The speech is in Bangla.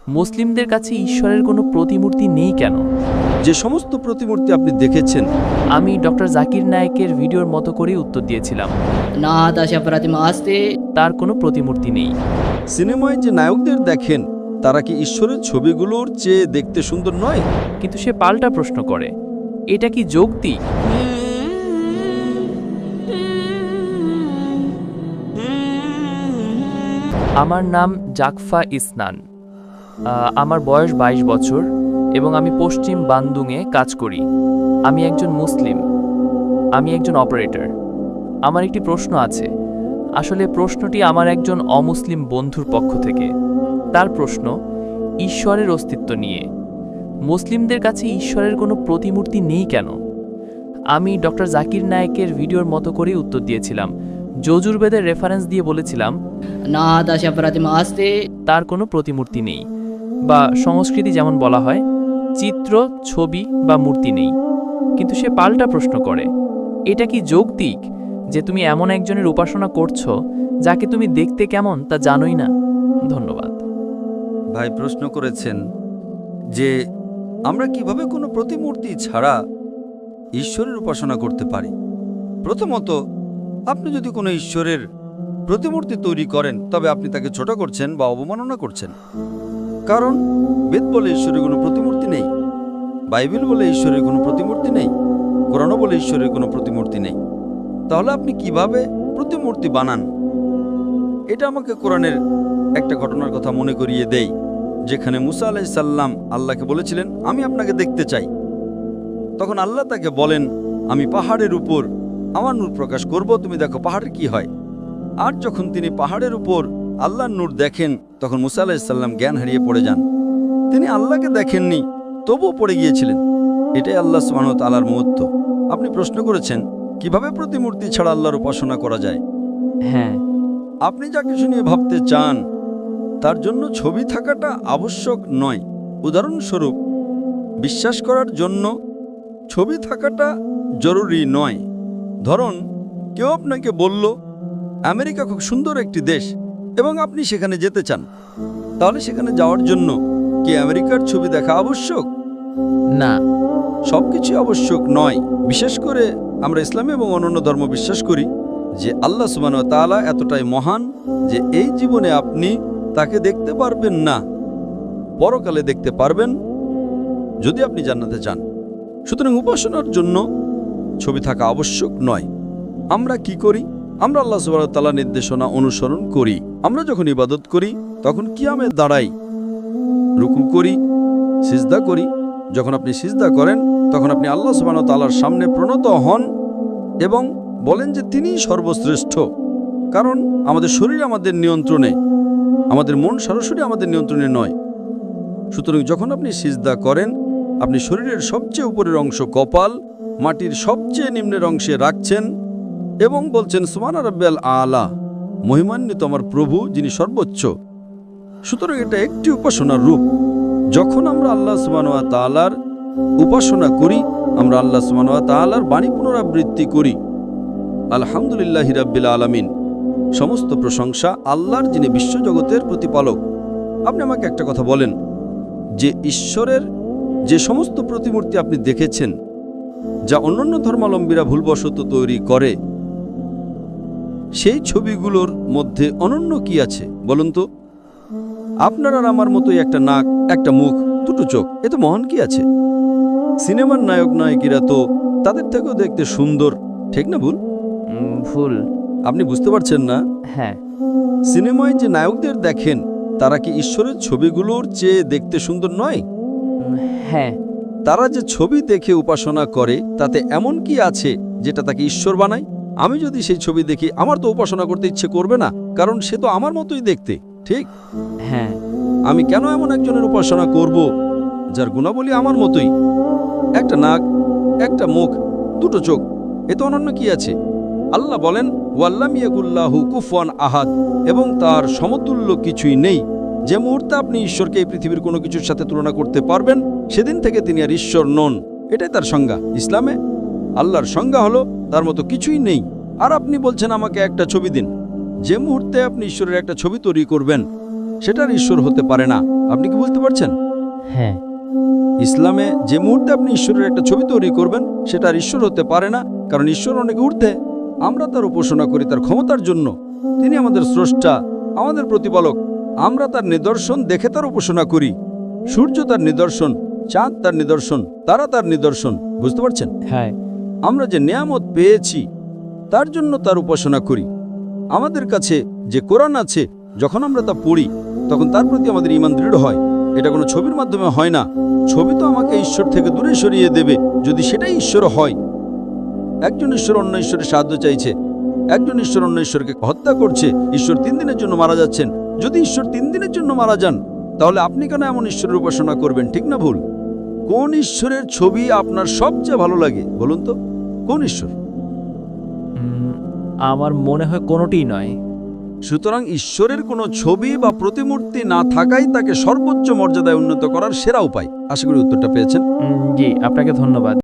মুসলিমদের কাছে ঈশ্বরের কোনো প্রতিমূর্তি নেই কেন? যে সমস্ত প্রতিমূর্তি আপনি দেখেছেন, আমি ডক্টর জাকির নায়েকের ভিডিওর মতো করেই উত্তর দিয়েছিলাম। नादश प्रतिमा अस्ति তার কোনো প্রতিমূর্তি নেই। সিনেমায় যে নায়কদের দেখেন তারা কি ঈশ্বরের ছবিগুলোর চেয়ে দেখতে সুন্দর নয়? কিন্তু সে পাল্টা প্রশ্ন করে, এটা কি যৌক্তিক? আমার নাম জাকফা ইসনান। আমার বয়স 22 বছর এবং আমি পশ্চিম বান্দুংয়ে কাজ করি। আমি একজন মুসলিম। আমি একজন অপারেটর। আমার একটি প্রশ্ন আছে। আসলে প্রশ্নটি আমার একজন অমুসলিম বন্ধুর পক্ষ থেকে। তার প্রশ্ন ঈশ্বরের অস্তিত্ব নিয়ে। মুসলিমদের কাছে ঈশ্বরের কোনো প্রতিমূর্তি নেই কেন? আমি ডক্টর জাকির নায়েকের ভিডিওর মতো করেই উত্তর দিয়েছিলাম। যজুর্বেদের রেফারেন্স দিয়ে বলেছিলাম नादश प्रतिमा अस्ति তার কোনো প্রতিমূর্তি নেই, বা সংস্কৃতি যেমন বলা হয় চিত্র, ছবি বা মূর্তি নেই। কিন্তু সে পাল্টা প্রশ্ন করে, এটা কি যৌক্তিক যে তুমি এমন একজনের উপাসনা করছো যাকে তুমি দেখতে কেমন তা জানোই না? ধন্যবাদ। ভাই প্রশ্ন করেছেন যে আমরা কিভাবে কোনো প্রতিমূর্তি ছাড়া ঈশ্বরের উপাসনা করতে পারি। প্রথমত, আপনি যদি কোনো ঈশ্বরের প্রতিমূর্তি তৈরি করেন তবে আপনি তাকে ছোট করছেন বা অবমাননা করছেন। কারণ বেদ বলে ঈশ্বরের কোনো প্রতিমূর্তি নেই, বাইবেল বলে ঈশ্বরের কোনো প্রতিমূর্তি নেই, কোরআনও বলে ঈশ্বরের কোনো প্রতিমূর্তি নেই। তাহলে আপনি কিভাবে প্রতিমূর্তি বানান? এটা আমাকে কোরআনের একটা ঘটনার কথা মনে করিয়ে দেই, যেখানে মুসা আলাইহিস সালাম আল্লাহকে বলেছিলেন, আমি আপনাকে দেখতে চাই। তখন আল্লাহ তাকে বলেন, আমি পাহাড়ের উপর আমার নূর প্রকাশ করব, তুমি দেখো পাহাড়ের কি হয়। আর যখন তিনি পাহাড়ের উপর আল্লাহর নূর দেখেন তখন মুসা আলাইহিস সালাম জ্ঞান হারিয়ে পড়ে যান। তিনি আল্লাহকে দেখেননি, তবুও পড়ে গিয়েছিলেন। এটাই আল্লাহ সুবহানাহু ওয়া তাআলার মহত্ব। আপনি প্রশ্ন করেছেন কিভাবে প্রতিমূর্তি ছাড়া আল্লাহর উপাসনা করা যায়। হ্যাঁ, আপনি যা কিছু নিয়ে ভাবতে চান তার জন্য ছবি থাকাটা আবশ্যক নয়। উদাহরণস্বরূপ, বিশ্বাস করার জন্য ছবি থাকাটা জরুরি নয়। ধরুন, কেউ আপনাকে বলল আমেরিকা খুব সুন্দর একটি দেশ এবং আপনি সেখানে যেতে চান, তাহলে সেখানে যাওয়ার জন্য কি আমেরিকার ছবি দেখা আবশ্যক? না। সবকিছু আবশ্যক নয়। বিশেষ করে আমরা ইসলাম এবং অন্যান্য ধর্ম বিশ্বাস করি যে আল্লাহ সুবহানাহু ওয়া তাআলা এতটাই মহান যে এই জীবনে আপনি তাকে দেখতে পারবেন না, পরকালে দেখতে পারবেন যদি আপনি জান্নাতে চান। সুতরাং উপাসনার জন্য ছবি থাকা আবশ্যক নয়। আমরা কি করি? আমরা আল্লাহ সুবহানাহু ওয়া তাআলার নির্দেশনা অনুসরণ করি। আমরা যখন ইবাদত করি তখন কিয়ামে দাঁড়াই, রুকু করি, সিজদা করি। যখন আপনি সিজদা করেন তখন আপনি আল্লাহ সুবহানাহু ওয়া তাআলার সামনে প্রণত হন এবং বলেন যে তিনিই সর্বশ্রেষ্ঠ। কারণ আমাদের শরীর আমাদের নিয়ন্ত্রণে, আমাদের মন সরাসরি আমাদের নিয়ন্ত্রণে নয়। সুতরাং যখন আপনি সিজদা করেন আপনি শরীরের সবচেয়ে উপরের অংশ কপাল মাটির সবচেয়ে নিম্নের অংশে রাখছেন এবং বলছেন সুবহানা রাব্বিয়াল আলা, মহিমান্বিত আমার প্রভু যিনি সর্বোচ্চ। সুতরাং এটা একটি উপাসনার রূপ। যখন আমরা আল্লাহ সুবহানাহু ওয়া তাআলার উপাসনা করি আমরা আল্লাহ সুবহানাহু ওয়া তাআলার বাণী পুনরাবৃত্তি করি, আলহামদুলিল্লাহি রাব্বিল আলামিন। সমস্ত প্রশংসা আল্লাহর, যিনি বিশ্বজগতের প্রতিপালক। আপনি আমাকে একটা কথা বলেন যে ঈশ্বরের যে সমস্ত প্রতিমূর্তি আপনি দেখেছেন যা অন্যান্য ধর্মাবলম্বীরা ভুলবশত তৈরি করে, সেই ছবিগুলোর মধ্যে অনন্য কি আছে বলুন তো? আপনার আর আমার মতোই একটা নাক, একটা মুখ, দুটো চোখ, এত মহান কি আছে? সিনেমার নায়ক নায়িকারা তো তাদের থেকেও দেখতে সুন্দর, ঠিক না ভুল? ভুল। আপনি বুঝতে পারছেন না? হ্যাঁ। সিনেমায় যে নায়কদের দেখেন তারা কি ঈশ্বরের ছবিগুলোর চেয়ে দেখতে সুন্দর নয়? হ্যাঁ। তারা যে ছবি দেখে উপাসনা করে তাতে এমন কি আছে যেটা তাকে ঈশ্বর বানায়? আমি যদি সেই ছবি দেখি আমার তো উপাসনা করতে ইচ্ছে করবে না, কারণ সে তো আমার মতোই দেখতে, ঠিক? হ্যাঁ। আমি কেন এমন একজনের উপাসনা করব যার গুণাবলী আমার মতোই? একটা নাক, একটা মুখ, দুটো চোখ, এতে অনন্য কি আছে? আল্লাহ বলেন ওয়াল্লাম ইয়াকুল্লাহু কুফুয়ান আহাদ, এবং তার সমতুল্য কিছুই নেই। যে মুহূর্তে আপনি ঈশ্বরকে এই পৃথিবীর কোনো কিছুর সাথে তুলনা করতে পারবেন সেদিন থেকে তিনি আর ঈশ্বর নন। এটাই তার সংজ্ঞা। ইসলামে আল্লাহর সংজ্ঞা হলো তার মতো কিছুই নেই। আর আপনি বলছেন আমাকে একটা ছবি দিন। যে মুহূর্তে আপনি ঈশ্বরের একটা ছবি তৈরি করবেন সেটার ঈশ্বর হতে পারে না। আপনি কি বুঝতে পারছেন? হ্যাঁ। ইসলামে যে মুহূর্তে আপনি ঈশ্বরের একটা ছবি তৈরি করবেন সেটা আর ঈশ্বর হতে পারে না, কারণ ঈশ্বর অনেক ঊর্ধ্বে। আমরা তার উপাসনা করি তার ক্ষমতার জন্য। তিনি আমাদের স্রষ্টা, আমাদের প্রতিপালক। আমরা তার নিদর্শন দেখে তার উপাসনা করি। সূর্য তার নিদর্শন, চাঁদ তার নিদর্শন, তারা তার নিদর্শন। বুঝতে পারছেন? হ্যাঁ। আমরা যে নেয়ামত পেয়েছি তার জন্য তার উপাসনা করি। আমাদের কাছে যে কোরআন আছে, যখন আমরা তা পড়ি তখন তার প্রতি আমাদের ঈমান দৃঢ় হয়। এটা কোনো ছবির মাধ্যমে হয় না। ছবি তো আমাকে ঈশ্বর থেকে দূরে সরিয়ে দেবে, যদি সেটাই ঈশ্বর হয়। একজন ঈশ্বর অন্য ঈশ্বরের সাহায্য চাইছে, একজন ঈশ্বর অন্য ঈশ্বরকে হত্যা করছে। ঈশ্বর 3 দিনের জন্য মারা যাচ্ছেন। যদি ঈশ্বর 3 দিনের জন্য মারা যান, তাহলে আপনি কেন এমন ঈশ্বরের উপাসনা করবেন? ঠিক না ভুল? কোন ঈশ্বরের ছবি আপনার সবচেয়ে ভালো লাগে বলুন তো? কোন ঈশ্বর? আমার মনে হয় কোনোটিই নয়। সুতরাং ঈশ্বরের কোনো ছবি বা প্রতিমূর্তি না থাকাই তাকে সর্বোচ্চ মর্যাদায় উন্নত করার সেরা উপায়। আশা করি উত্তরটা পেয়েছেন। জি, আপনাকে ধন্যবাদ।